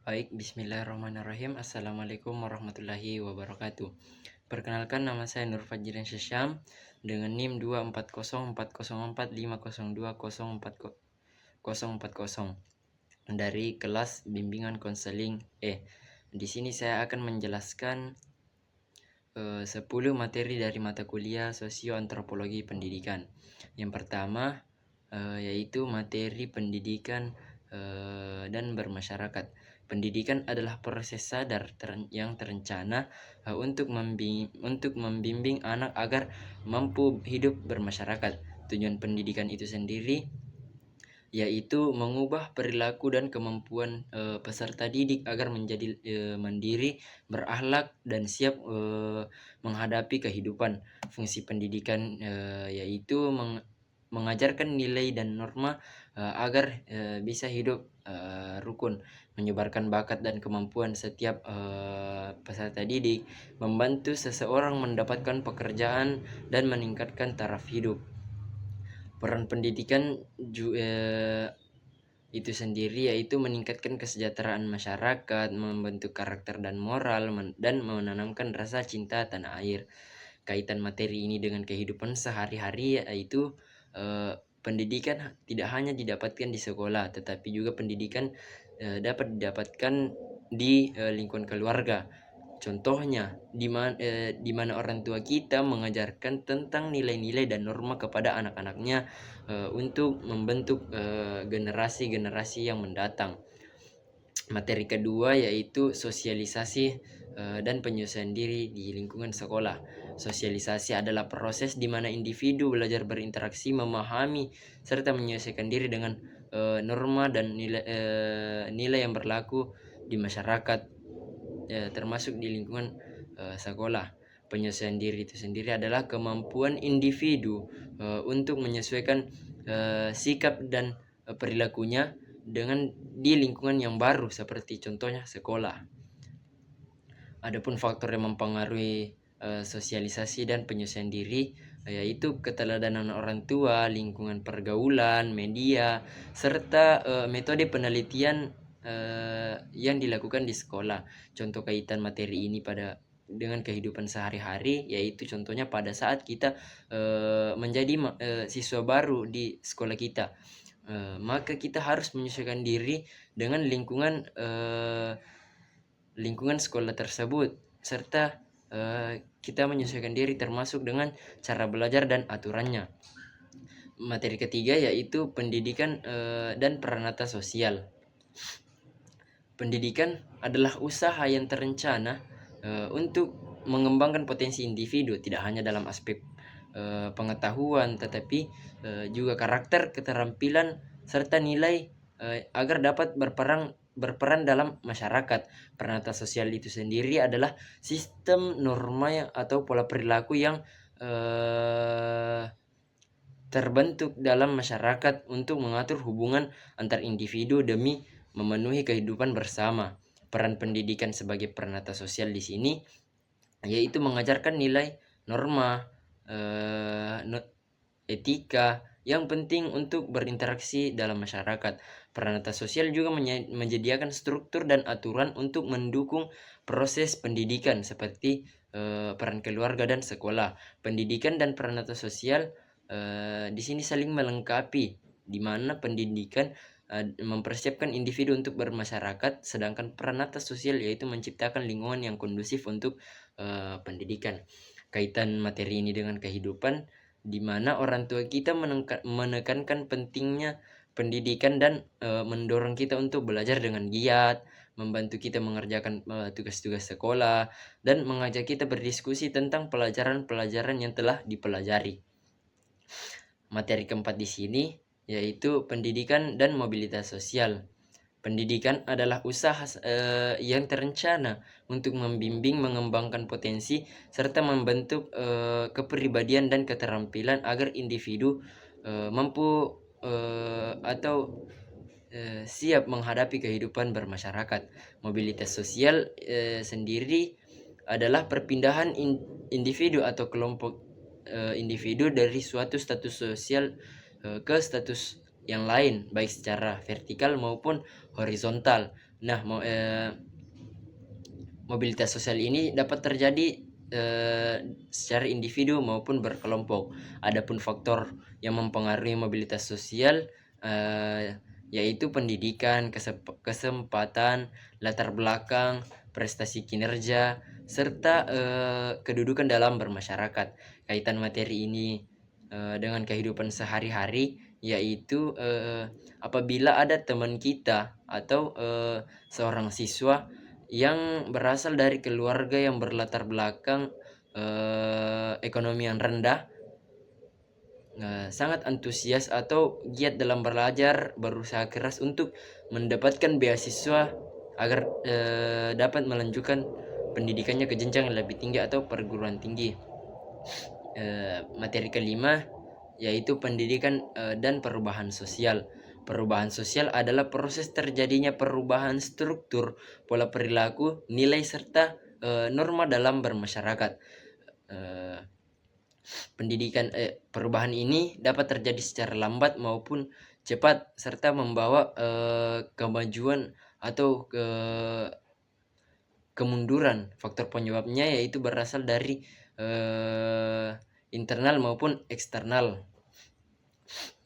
Baik, bismillahirrahmanirrahim. Assalamualaikum warahmatullahi wabarakatuh. Perkenalkan, nama saya Nur Fajrin Syam dengan NIM 2404045020440 dari kelas bimbingan konseling E. Di sini saya akan menjelaskan 10 materi dari mata kuliah Sosioantropologi Pendidikan. Yang pertama yaitu materi pendidikan dan bermasyarakat. Pendidikan adalah proses sadar yang terencana untuk membimbing anak agar mampu hidup bermasyarakat. Tujuan pendidikan itu sendiri yaitu mengubah perilaku dan kemampuan peserta didik agar menjadi mandiri, berakhlak, dan siap menghadapi kehidupan. Fungsi pendidikan yaitu mengajarkan nilai dan norma agar bisa hidup rukun, menyebarkan bakat dan kemampuan setiap peserta didik, membantu seseorang mendapatkan pekerjaan dan meningkatkan taraf hidup. Peran pendidikan itu sendiri yaitu meningkatkan kesejahteraan masyarakat, membentuk karakter dan moral, dan menanamkan rasa cinta tanah air. Kaitan materi ini dengan kehidupan sehari-hari yaitu pendidikan tidak hanya didapatkan di sekolah, tetapi juga pendidikan dapat didapatkan di lingkungan keluarga. Contohnya, di mana orang tua kita mengajarkan tentang nilai-nilai dan norma kepada anak-anaknya untuk membentuk generasi-generasi yang mendatang. Materi kedua yaitu sosialisasi dan penyelesaian diri di lingkungan sekolah. Sosialisasi adalah proses di mana individu belajar berinteraksi, memahami, serta menyelesaikan diri dengan norma dan nilai yang berlaku di masyarakat, termasuk di lingkungan sekolah. Penyelesaian diri itu sendiri adalah kemampuan individu untuk menyesuaikan sikap dan perilakunya dengan di lingkungan yang baru, seperti contohnya sekolah. Adapun faktor yang mempengaruhi sosialisasi dan penyelesaian diri yaitu keteladanan orang tua, lingkungan pergaulan, media, serta metode penelitian yang dilakukan di sekolah. Contoh kaitan materi ini dengan kehidupan sehari-hari yaitu contohnya pada saat kita menjadi siswa baru di sekolah kita, maka kita harus menyesuaikan diri dengan lingkungan sekolah tersebut, serta kita menyesuaikan diri termasuk dengan cara belajar dan aturannya. Materi ketiga yaitu pendidikan dan peranata sosial. Pendidikan adalah usaha yang terencana untuk mengembangkan potensi individu, tidak hanya dalam aspek pengetahuan, tetapi juga karakter, keterampilan, serta nilai agar dapat berperan dalam masyarakat. Peranata sosial itu sendiri adalah sistem norma atau pola perilaku yang terbentuk dalam masyarakat untuk mengatur hubungan antar individu demi memenuhi kehidupan bersama. Peran pendidikan sebagai peranata sosial di sini yaitu mengajarkan nilai, norma, etika yang penting untuk berinteraksi dalam masyarakat. Peranata sosial juga menyediakan struktur dan aturan untuk mendukung proses pendidikan seperti peran keluarga dan sekolah. Pendidikan dan peranata sosial di sini saling melengkapi, di mana pendidikan mempersiapkan individu untuk bermasyarakat, sedangkan peranata sosial yaitu menciptakan lingkungan yang kondusif untuk pendidikan. Kaitan materi ini dengan kehidupan, di mana orang tua kita menekankan pentingnya pendidikan dan mendorong kita untuk belajar dengan giat, membantu kita mengerjakan tugas-tugas sekolah, dan mengajak kita berdiskusi tentang pelajaran-pelajaran yang telah dipelajari. Materi keempat di sini yaitu pendidikan dan mobilitas sosial. Pendidikan adalah usaha yang terencana untuk membimbing, mengembangkan potensi, serta membentuk kepribadian dan keterampilan agar individu mampu atau siap menghadapi kehidupan bermasyarakat. Mobilitas sosial sendiri adalah perpindahan individu atau kelompok individu dari suatu status sosial ke status yang lain, baik secara vertikal maupun horizontal. Nah, mobilitas sosial ini dapat terjadi secara individu maupun berkelompok. Adapun faktor yang mempengaruhi mobilitas sosial yaitu pendidikan, kesempatan, latar belakang, prestasi kinerja, serta kedudukan dalam bermasyarakat. Kaitan materi ini dengan kehidupan sehari-hari, yaitu apabila ada teman kita atau seorang siswa yang berasal dari keluarga yang berlatar belakang ekonomi yang rendah, sangat antusias atau giat dalam belajar, berusaha keras untuk mendapatkan beasiswa agar dapat melanjutkan pendidikannya ke jenjang yang lebih tinggi atau perguruan tinggi. Materi kelima yaitu pendidikan dan perubahan sosial. Perubahan sosial adalah proses terjadinya perubahan struktur, pola perilaku, nilai serta norma dalam bermasyarakat. Perubahan ini dapat terjadi secara lambat maupun cepat serta membawa kemajuan atau kemunduran. Faktor penyebabnya yaitu berasal dari internal maupun eksternal.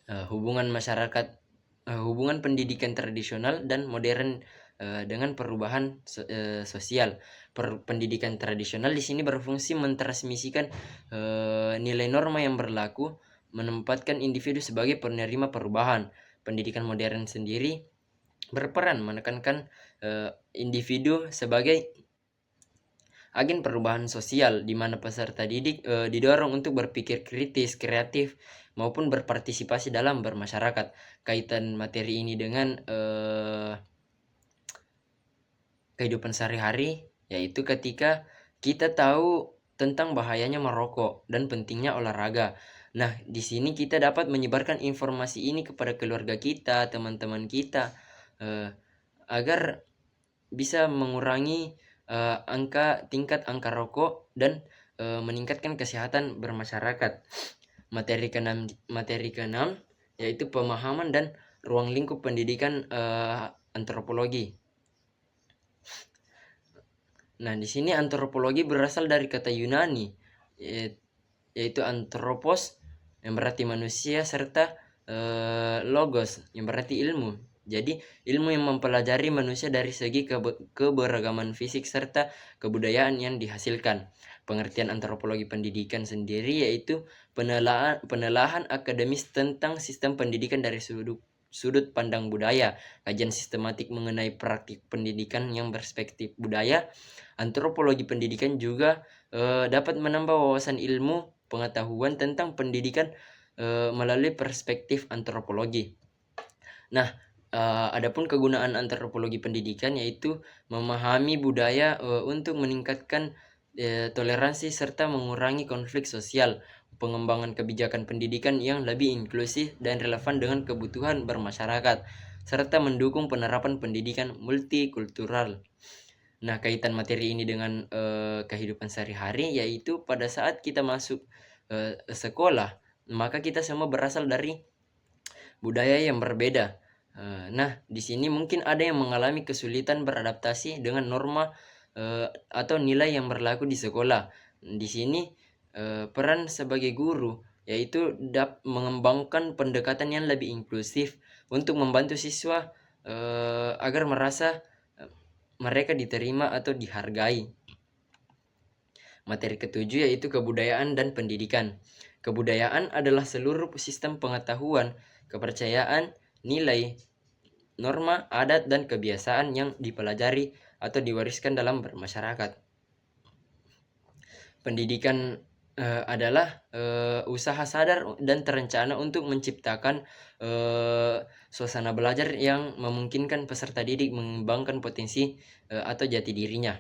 Hubungan pendidikan tradisional dan modern dengan perubahan sosial. Pendidikan tradisional di sini berfungsi mentransmisikan nilai norma yang berlaku, menempatkan individu sebagai penerima perubahan. Pendidikan modern sendiri berperan menekankan individu sebagai agen perubahan sosial, di mana peserta didik didorong untuk berpikir kritis, kreatif, maupun berpartisipasi dalam bermasyarakat. Kaitan materi ini dengan kehidupan sehari-hari, yaitu ketika kita tahu tentang bahayanya merokok dan pentingnya olahraga. Nah, di sini kita dapat menyebarkan informasi ini kepada keluarga kita, teman-teman kita, agar bisa mengurangi tingkat angka rokok dan meningkatkan kesehatan bermasyarakat. Materi keenam yaitu pemahaman dan ruang lingkup pendidikan antropologi. Nah, di sini antropologi berasal dari kata Yunani yaitu anthropos yang berarti manusia serta logos yang berarti ilmu. Jadi ilmu yang mempelajari manusia dari segi keberagaman fisik serta kebudayaan yang dihasilkan. Pengertian antropologi pendidikan sendiri yaitu penelahan akademis tentang sistem pendidikan dari sudut pandang budaya, kajian sistematik mengenai praktik pendidikan yang berperspektif budaya. Antropologi pendidikan juga dapat menambah wawasan ilmu pengetahuan tentang pendidikan melalui perspektif antropologi. Nah, adapun kegunaan antropologi pendidikan yaitu memahami budaya untuk meningkatkan toleransi serta mengurangi konflik sosial, pengembangan kebijakan pendidikan yang lebih inklusif dan relevan dengan kebutuhan bermasyarakat, serta mendukung penerapan pendidikan multikultural. Nah, kaitan materi ini dengan kehidupan sehari-hari yaitu pada saat kita masuk sekolah, maka kita semua berasal dari budaya yang berbeda. Nah, di sini mungkin ada yang mengalami kesulitan beradaptasi dengan norma atau nilai yang berlaku di sekolah. Di sini peran sebagai guru yaitu mengembangkan pendekatan yang lebih inklusif untuk membantu siswa agar merasa mereka diterima atau dihargai. Materi ketujuh yaitu kebudayaan dan pendidikan. Kebudayaan adalah seluruh sistem pengetahuan, kepercayaan, nilai, norma, adat, dan kebiasaan yang dipelajari atau diwariskan dalam bermasyarakat. Pendidikan adalah usaha sadar dan terencana untuk menciptakan suasana belajar yang memungkinkan peserta didik mengembangkan potensi atau jati dirinya.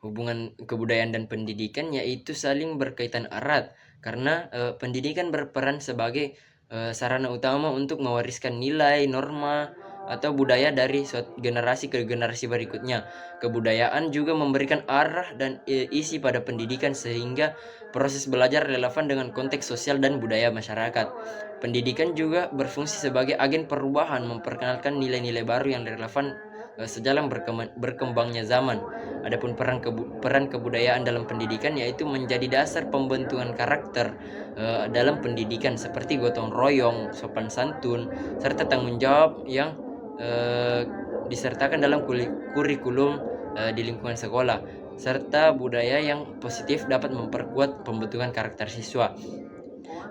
Hubungan kebudayaan dan pendidikan yaitu saling berkaitan erat karena pendidikan berperan sebagai sarana utama untuk mewariskan nilai, norma, atau budaya dari generasi ke generasi berikutnya. Kebudayaan juga memberikan arah dan isi pada pendidikan sehingga proses belajar relevan dengan konteks sosial dan budaya masyarakat. Pendidikan juga berfungsi sebagai agen perubahan, memperkenalkan nilai-nilai baru yang relevan sejalan berkembangnya zaman. Adapun peran kebudayaan dalam pendidikan yaitu menjadi dasar pembentukan karakter dalam pendidikan seperti gotong royong, sopan santun, serta tanggung jawab yang disertakan dalam kurikulum di lingkungan sekolah, serta budaya yang positif dapat memperkuat pembentukan karakter siswa.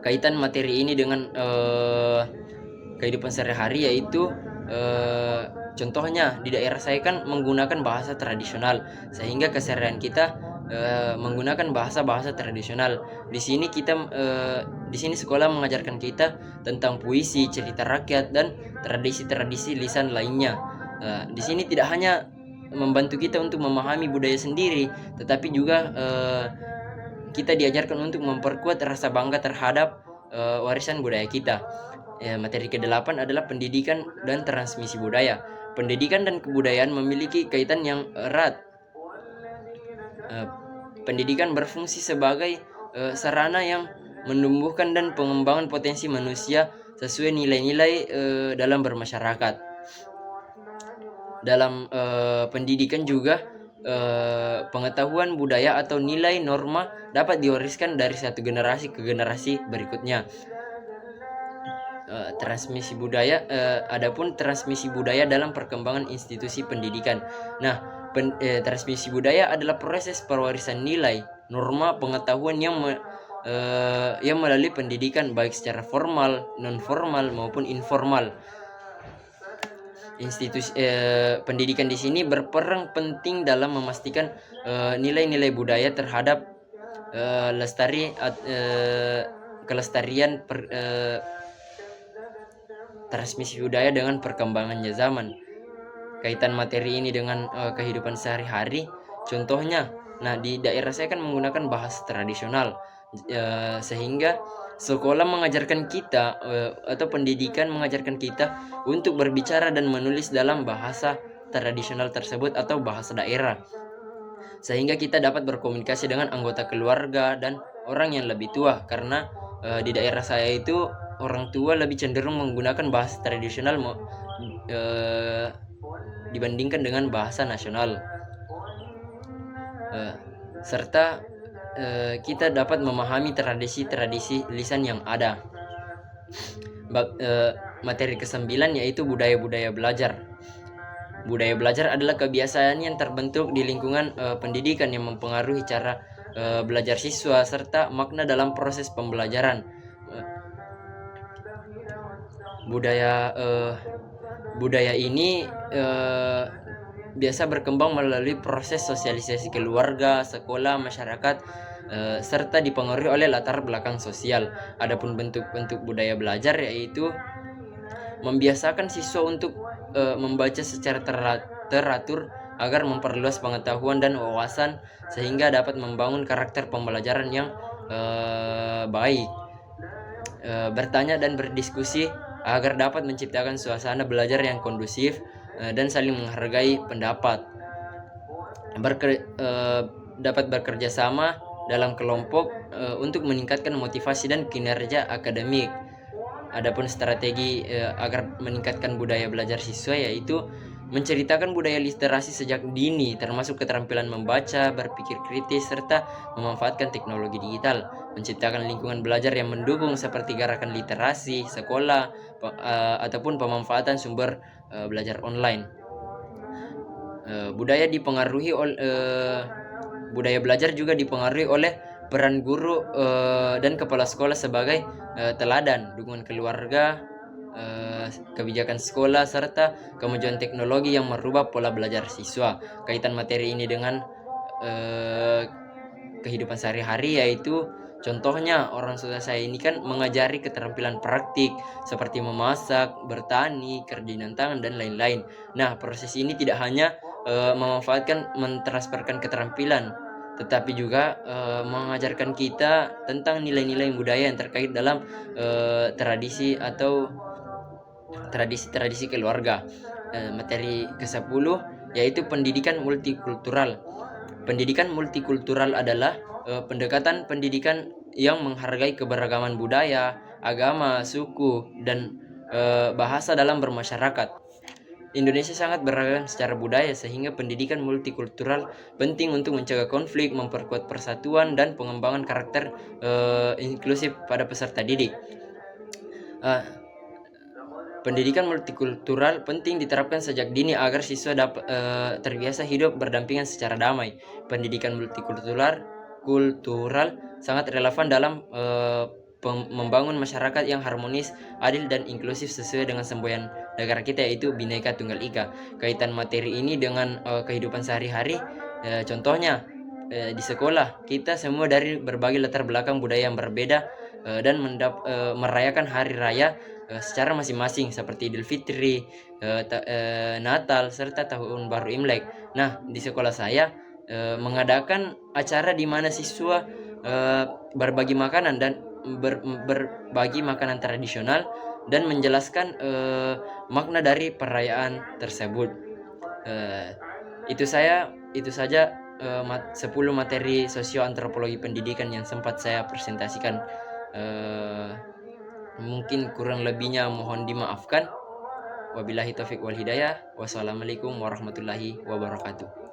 Kaitan materi ini dengan kehidupan sehari-hari yaitu contohnya di daerah saya kan menggunakan bahasa tradisional, sehingga keseharian kita menggunakan bahasa-bahasa tradisional. Di sini sekolah mengajarkan kita tentang puisi, cerita rakyat, dan tradisi-tradisi lisan lainnya. Di sini tidak hanya membantu kita untuk memahami budaya sendiri, tetapi juga kita diajarkan untuk memperkuat rasa bangga terhadap warisan budaya kita. Materi ke-8 adalah pendidikan dan transmisi budaya. Pendidikan dan kebudayaan memiliki kaitan yang erat. Pendidikan berfungsi sebagai sarana yang menumbuhkan dan pengembangan potensi manusia sesuai nilai-nilai dalam bermasyarakat. Dalam pendidikan juga pengetahuan budaya atau nilai norma dapat diwariskan dari satu generasi ke generasi berikutnya. Transmisi budaya, adapun transmisi budaya dalam perkembangan institusi pendidikan. Nah, transmisi budaya adalah proses pewarisan nilai, norma, pengetahuan yang melalui pendidikan baik secara formal, non formal maupun informal. Institusi pendidikan di sini berperan penting dalam memastikan nilai-nilai budaya terhadap kelestarian transmisi budaya dengan perkembangannya zaman. Kaitan materi ini dengan kehidupan sehari-hari, contohnya, nah di daerah saya kan menggunakan bahasa tradisional, sehingga sekolah mengajarkan kita atau pendidikan mengajarkan kita untuk berbicara dan menulis dalam bahasa tradisional tersebut atau bahasa daerah, sehingga kita dapat berkomunikasi dengan anggota keluarga dan orang yang lebih tua. Karena di daerah saya itu orang tua lebih cenderung menggunakan bahasa tradisional dibandingkan dengan bahasa nasional, serta kita dapat memahami tradisi-tradisi lisan yang ada. Materi ke-9 yaitu budaya-budaya belajar. Budaya belajar adalah kebiasaan yang terbentuk di lingkungan pendidikan yang mempengaruhi cara belajar siswa serta makna dalam proses pembelajaran. Budaya ini biasa berkembang melalui proses sosialisasi keluarga, sekolah, masyarakat, serta dipengaruhi oleh latar belakang sosial. Adapun bentuk-bentuk budaya belajar yaitu membiasakan siswa untuk membaca secara teratur agar memperluas pengetahuan dan wawasan sehingga dapat membangun karakter pembelajaran yang baik. Bertanya dan berdiskusi agar dapat menciptakan suasana belajar yang kondusif dan saling menghargai pendapat. Dapat bekerja sama dalam kelompok untuk meningkatkan motivasi dan kinerja akademik. Adapun strategi agar meningkatkan budaya belajar siswa yaitu menceritakan budaya literasi sejak dini, termasuk keterampilan membaca, berpikir kritis, serta memanfaatkan teknologi digital. Menciptakan lingkungan belajar yang mendukung seperti gerakan literasi, sekolah, ataupun pemanfaatan sumber belajar online. Budaya belajar juga dipengaruhi oleh peran guru dan kepala sekolah sebagai teladan, dukungan keluarga, kebijakan sekolah, serta kemajuan teknologi yang merubah pola belajar siswa. Kaitan materi ini dengan kehidupan sehari-hari yaitu contohnya orang tua saya ini kan mengajari keterampilan praktik seperti memasak, bertani, kerajinan tangan, dan lain-lain. Nah, proses ini tidak hanya mentransferkan keterampilan, tetapi juga mengajarkan kita tentang nilai-nilai budaya yang terkait dalam tradisi atau tradisi keluarga. Materi ke-10 yaitu pendidikan multikultural. Pendidikan multikultural adalah pendekatan pendidikan yang menghargai keberagaman budaya, agama, suku, dan bahasa dalam bermasyarakat. Indonesia sangat beragam secara budaya, sehingga pendidikan multikultural penting untuk mencegah konflik, memperkuat persatuan, dan pengembangan karakter inklusif pada peserta didik. Uh, Pendidikan multikultural penting diterapkan sejak dini agar siswa dapat terbiasa hidup berdampingan secara damai. Pendidikan kultural sangat relevan dalam membangun masyarakat yang harmonis, adil, dan inklusif sesuai dengan semboyan negara kita, yaitu Bhinneka Tunggal Ika. Kaitan materi ini dengan kehidupan sehari-hari, contohnya di sekolah kita semua dari berbagai latar belakang budaya yang berbeda dan merayakan hari raya secara masing-masing seperti Idul Fitri, Natal, serta Tahun Baru Imlek. Nah, di sekolah saya mengadakan acara di mana siswa berbagi makanan dan berbagi makanan tradisional dan menjelaskan makna dari perayaan tersebut. Itu saja 10 materi sosioantropologi pendidikan yang sempat saya presentasikan. Mungkin kurang lebihnya mohon dimaafkan. Wabillahi taufik wal hidayah. Wassalamualaikum warahmatullahi wabarakatuh.